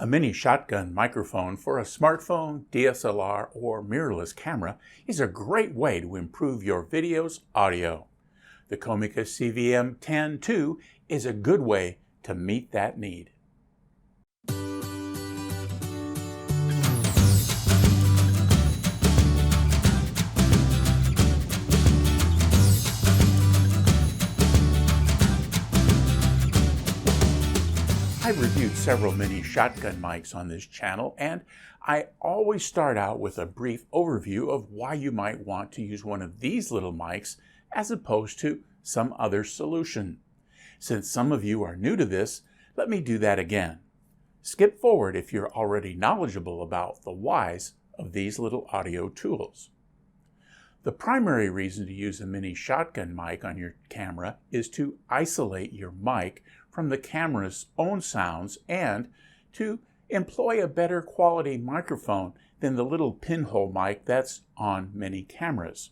A mini shotgun microphone for a smartphone, DSLR, or mirrorless camera is a great way to improve your video's audio. The Comica CVM VM is a good way to meet that need. I've reviewed several mini shotgun mics on this channel, and I always start out with a brief overview of why you might want to use one of these little mics as opposed to some other solution. Since some of you are new to this, let me do that again. Skip forward if you're already knowledgeable about the whys of these little audio tools. The primary reason to use a mini shotgun mic on your camera is to isolate your mic from the camera's own sounds and to employ a better quality microphone than the little pinhole mic that's on many cameras.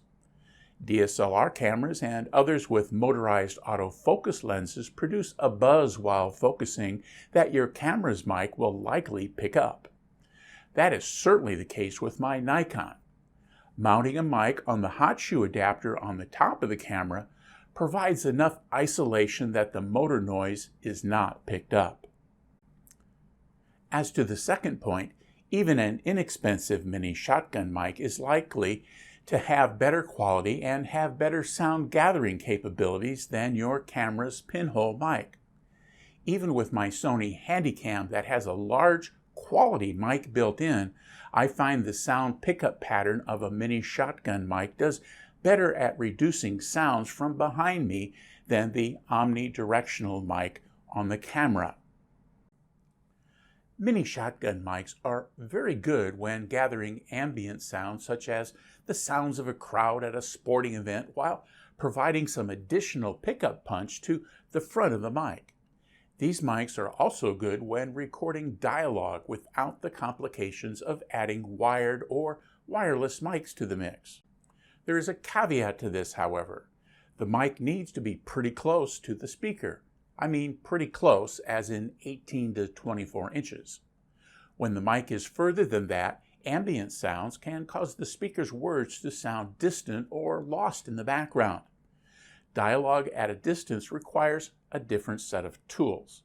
DSLR cameras and others with motorized autofocus lenses produce a buzz while focusing that your camera's mic will likely pick up. That is certainly the case with my Nikon. Mounting a mic on the hot shoe adapter on the top of the camera provides enough isolation that the motor noise is not picked up. As to the second point, even an inexpensive mini shotgun mic is likely to have better quality and have better sound gathering capabilities than your camera's pinhole mic. Even with my Sony Handycam that has a large quality mic built in, I find the sound pickup pattern of a mini shotgun mic does better at reducing sounds from behind me than the omnidirectional mic on the camera. Mini shotgun mics are very good when gathering ambient sounds such as the sounds of a crowd at a sporting event while providing some additional pickup punch to the front of the mic. These mics are also good when recording dialogue without the complications of adding wired or wireless mics to the mix. There is a caveat to this, however. The mic needs to be pretty close to the speaker. I mean pretty close, as in 18 to 24 inches. When the mic is further than that, ambient sounds can cause the speaker's words to sound distant or lost in the background. Dialogue at a distance requires a different set of tools.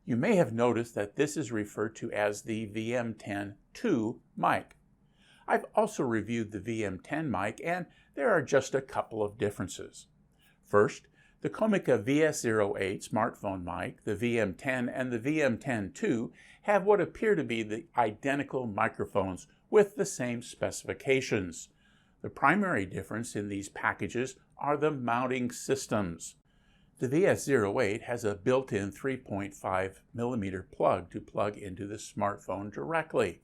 You may have noticed that this is referred to as the VM10-2 mic. I've also reviewed the VM10 mic, and there are just a couple of differences. First, the Comica VS08 smartphone mic, the VM10 and the VM10-2 have what appear to be the identical microphones with the same specifications. The primary difference in these packages are the mounting systems. The VS08 has a built-in 3.5mm plug to plug into the smartphone directly.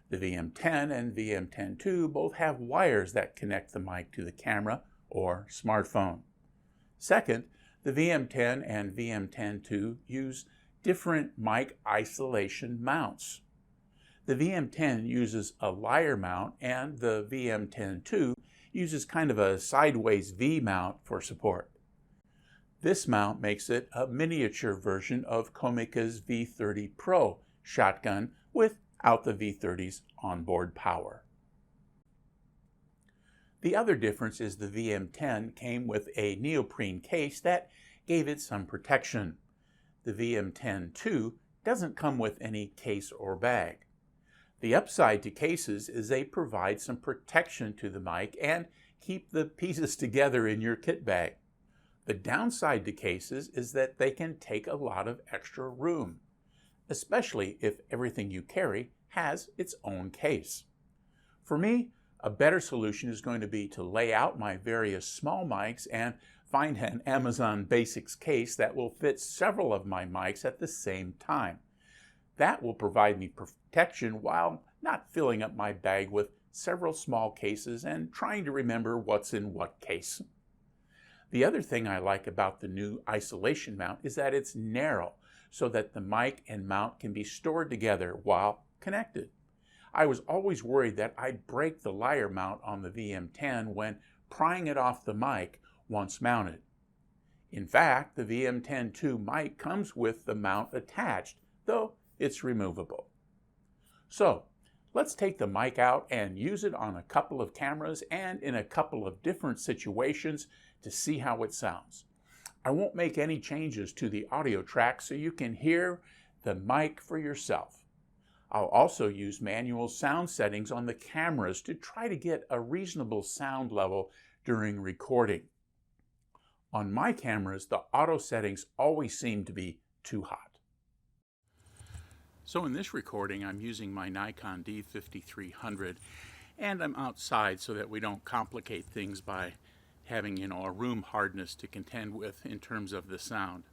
The VM10 and VM10-2 both have wires that connect the mic to the camera or smartphone. Second, the VM10 and VM10-2 use different mic isolation mounts. The VM10 uses a lyre mount and the VM10-2 uses kind of a sideways V mount for support. This mount makes it a miniature version of Comica's V30 Pro shotgun without the V30's onboard power. The other difference is the VM10 came with a neoprene case that gave it some protection. The VM10-2 doesn't come with any case or bag. The upside to cases is they provide some protection to the mic and keep the pieces together in your kit bag. The downside to cases is that they can take a lot of extra room, especially if everything you carry has its own case. For me, a better solution is going to be to lay out my various small mics and find an Amazon Basics case that will fit several of my mics at the same time. That will provide me protection while not filling up my bag with several small cases and trying to remember what's in what case. The other thing I like about the new isolation mount is that it's narrow so that the mic and mount can be stored together while connected. I was always worried that I'd break the lyre mount on the VM10 when prying it off the mic once mounted. In fact, the VM10-2 mic comes with the mount attached, though it's removable. So let's take the mic out and use it on a couple of cameras and in a couple of different situations to see how it sounds. I won't make any changes to the audio track so you can hear the mic for yourself. I'll also use manual sound settings on the cameras to try to get a reasonable sound level during recording. On my cameras, the auto settings always seem to be too hot. So in this recording, I'm using my Nikon D5300, and I'm outside so that we don't complicate things by having, a room hardness to contend with in terms of the sound.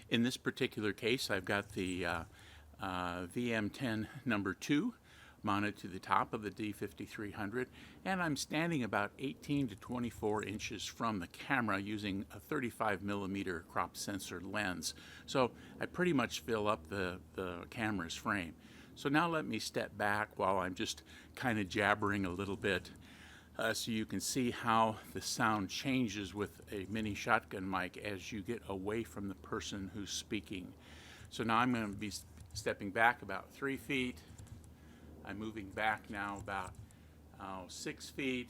In this particular case, I've got the VM10 number 2 mounted to the top of the D5300, and I'm standing about 18 to 24 inches from the camera using a 35mm crop sensor lens. So I pretty much fill up the camera's frame. So now let me step back while I'm just kind of jabbering a little bit so you can see how the sound changes with a mini shotgun mic as you get away from the person who's speaking. So now I'm going to be stepping back about 3 feet. I'm moving back now about 6 feet.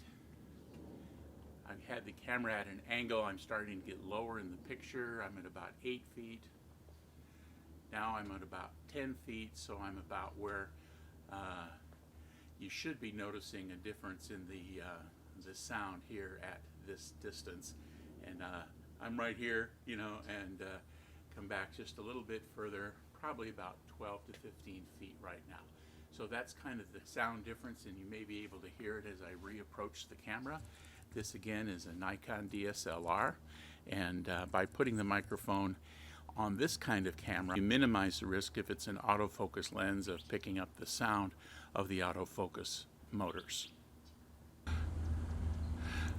I've had the camera at an angle. I'm starting to get lower in the picture. I'm at about 8 feet. Now I'm at about 10 feet, so I'm about where you should be noticing a difference in the sound here at this distance. And I'm right here, and come back just a little bit further, probably about 12 to 15 feet right now. So that's kind of the sound difference, and you may be able to hear it as I reapproach the camera. This again is a Nikon DSLR, and by putting the microphone on this kind of camera, you minimize the risk if it's an autofocus lens of picking up the sound of the autofocus motors.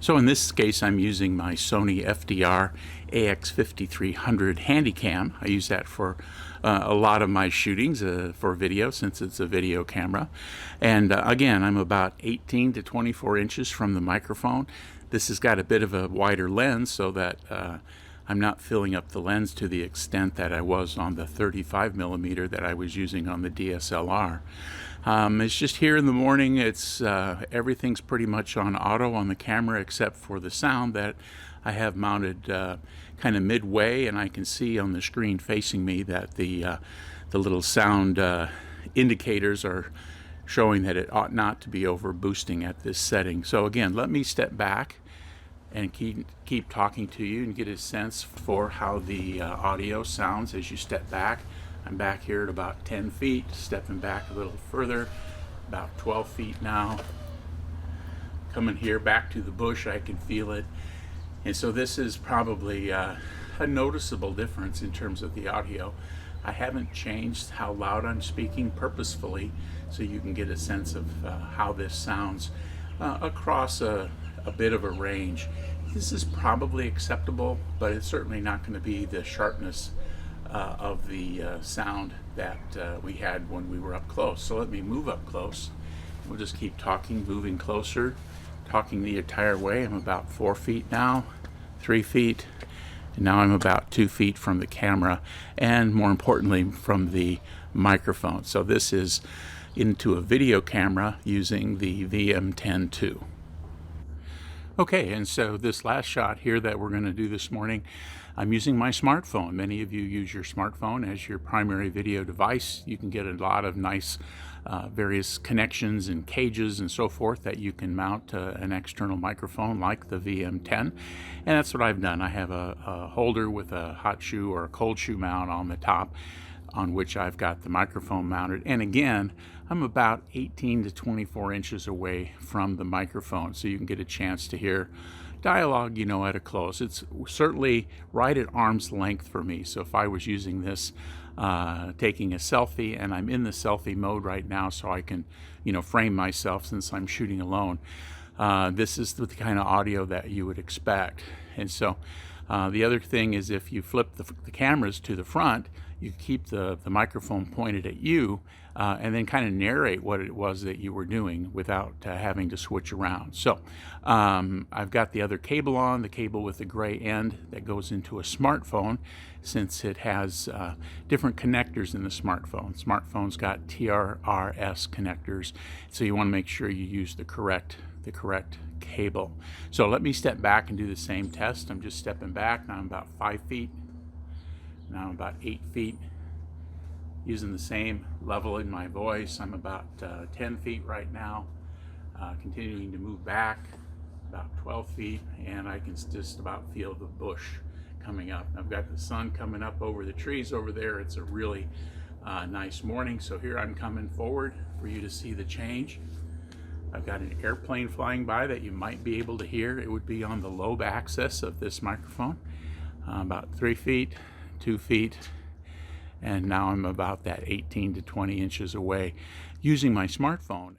So in this case, I'm using my Sony FDR AX5300 Handycam. I use that for a lot of my shootings for video, since it's a video camera. And again, I'm about 18 to 24 inches from the microphone. This has got a bit of a wider lens so that I'm not filling up the lens to the extent that I was on the 35mm that I was using on the DSLR. It's just here in the morning. It's everything's pretty much on auto on the camera except for the sound that I have mounted kind of midway, and I can see on the screen facing me that the little sound indicators are showing that it ought not to be over boosting at this setting. So again, let me step back and keep talking to you and get a sense for how the audio sounds as you step back. I'm back here at about 10 feet, stepping back a little further, about 12 feet now. Coming here back to the bush, I can feel it. And so this is probably a noticeable difference in terms of the audio. I haven't changed how loud I'm speaking purposefully, so you can get a sense of how this sounds across a bit of a range. This is probably acceptable, but it's certainly not going to be the sharpness of the sound that we had when we were up close. So let me move up close. We'll just keep talking, moving closer, talking the entire way. I'm about 4 feet now, 3 feet, and now I'm about 2 feet from the camera, and more importantly from the microphone. So this is into a video camera using the VM10 II. Okay, and so this last shot here that we're going to do this morning, I'm using my smartphone. Many of you use your smartphone as your primary video device. You can get a lot of nice various connections and cages and so forth that you can mount an external microphone like the VM10. And that's what I've done. I have a holder with a hot shoe or a cold shoe mount on the top, on which I've got the microphone mounted. And again, I'm about 18 to 24 inches away from the microphone, so you can get a chance to hear dialogue, at a close. It's certainly right at arm's length for me. So if I was using this, taking a selfie, and I'm in the selfie mode right now, so I can, frame myself since I'm shooting alone, this is the kind of audio that you would expect. And so the other thing is, if you flip the cameras to the front, you keep the microphone pointed at you and then kind of narrate what it was that you were doing without having to switch around. So I've got the other cable on, the cable with the gray end that goes into a smartphone, since it has different connectors in the smartphone. Smartphone's got TRRS connectors, so you want to make sure you use the correct cable. So let me step back and do the same test. I'm just stepping back. Now I'm about 5 feet. Now I'm about 8 feet. Using the same level in my voice. I'm about 10 feet right now. Continuing to move back about 12 feet, and I can just about feel the bush coming up. I've got the sun coming up over the trees over there. It's a really nice morning. So here I'm coming forward for you to see the change. I've got an airplane flying by that you might be able to hear. It would be on the lobe axis of this microphone. About 3 feet, 2 feet, and now I'm about that 18 to 20 inches away using my smartphone.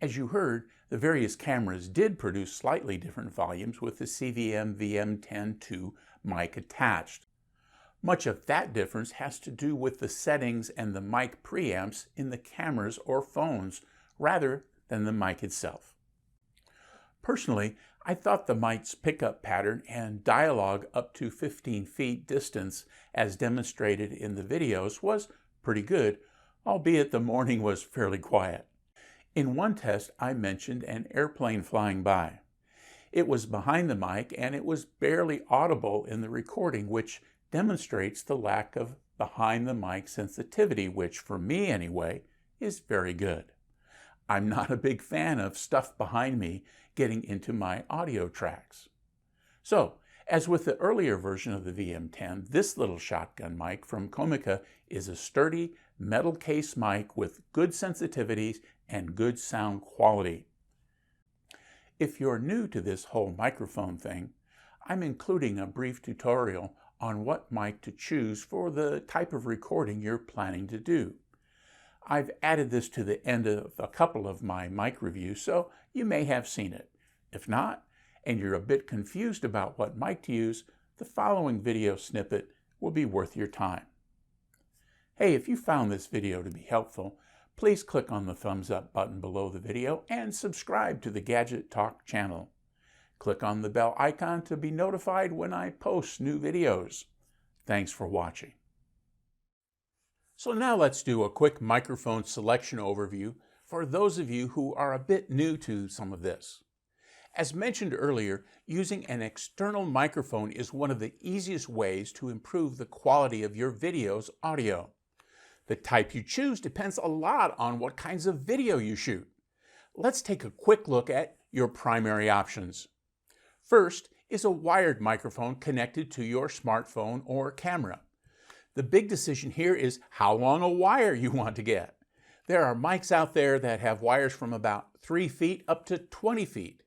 As you heard, the various cameras did produce slightly different volumes with the CVM VM 10.2 mic attached. Much of that difference has to do with the settings and the mic preamps in the cameras or phones, rather than the mic itself. Personally, I thought the mic's pickup pattern and dialogue up to 15 feet distance, as demonstrated in the videos, was pretty good, albeit the morning was fairly quiet. In one test, I mentioned an airplane flying by. It was behind the mic and it was barely audible in the recording, which demonstrates the lack of behind the mic sensitivity, which for me anyway, is very good. I'm not a big fan of stuff behind me getting into my audio tracks. So, as with the earlier version of the VM10, this little shotgun mic from Comica is a sturdy metal case mic with good sensitivities and good sound quality. If you're new to this whole microphone thing, I'm including a brief tutorial on what mic to choose for the type of recording you're planning to do. I've added this to the end of a couple of my mic reviews, so you may have seen it. If not, and you're a bit confused about what mic to use, the following video snippet will be worth your time. Hey, if you found this video to be helpful, please click on the thumbs up button below the video and subscribe to the Gadget Talk channel. Click on the bell icon to be notified when I post new videos. Thanks for watching. So now let's do a quick microphone selection overview for those of you who are a bit new to some of this. As mentioned earlier, using an external microphone is one of the easiest ways to improve the quality of your video's audio. The type you choose depends a lot on what kinds of video you shoot. Let's take a quick look at your primary options. First is a wired microphone connected to your smartphone or camera. The big decision here is how long a wire you want to get. There are mics out there that have wires from about 3 feet up to 20 feet.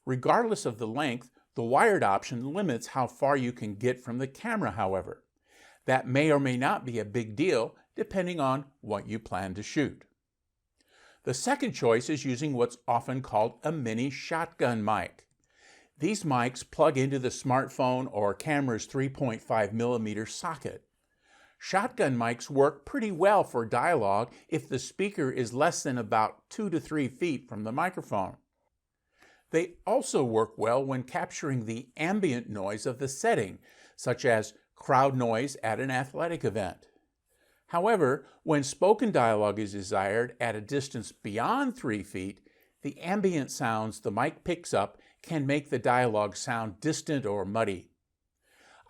Regardless of the length, the wired option limits how far you can get from the camera, however. That may or may not be a big deal, depending on what you plan to shoot. The second choice is using what's often called a mini shotgun mic. These mics plug into the smartphone or camera's 3.5mm socket. Shotgun mics work pretty well for dialogue if the speaker is less than about 2 to 3 feet from the microphone. They also work well when capturing the ambient noise of the setting, such as crowd noise at an athletic event. However, when spoken dialogue is desired at a distance beyond 3 feet, the ambient sounds the mic picks up can make the dialogue sound distant or muddy.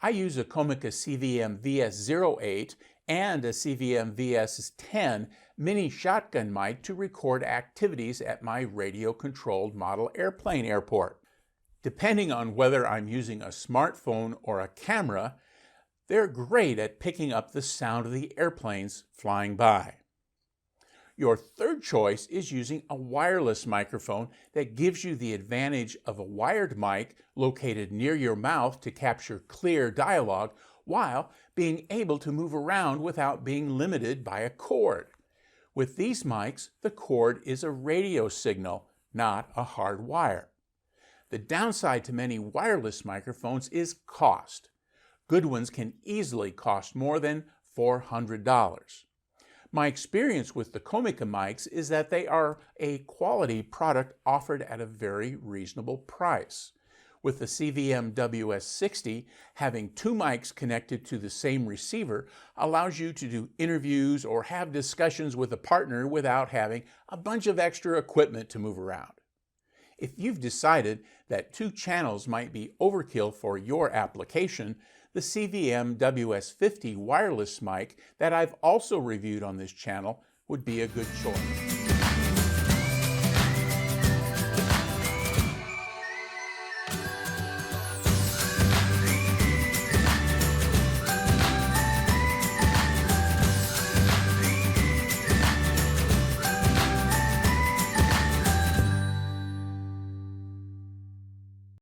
I use a Comica CVM VM and a CVM VM mini shotgun mic to record activities at my radio-controlled model airplane airport. Depending on whether I'm using a smartphone or a camera, they're great at picking up the sound of the airplanes flying by. Your third choice is using a wireless microphone that gives you the advantage of a wired mic located near your mouth to capture clear dialogue while being able to move around without being limited by a cord. With these mics, the cord is a radio signal, not a hard wire. The downside to many wireless microphones is cost. Good ones can easily cost more than $400. My experience with the Comica mics is that they are a quality product offered at a very reasonable price. With the CVM WS60, having two mics connected to the same receiver allows you to do interviews or have discussions with a partner without having a bunch of extra equipment to move around. If you've decided that 2 channels might be overkill for your application, the CVM WS50 wireless mic that I've also reviewed on this channel would be a good choice.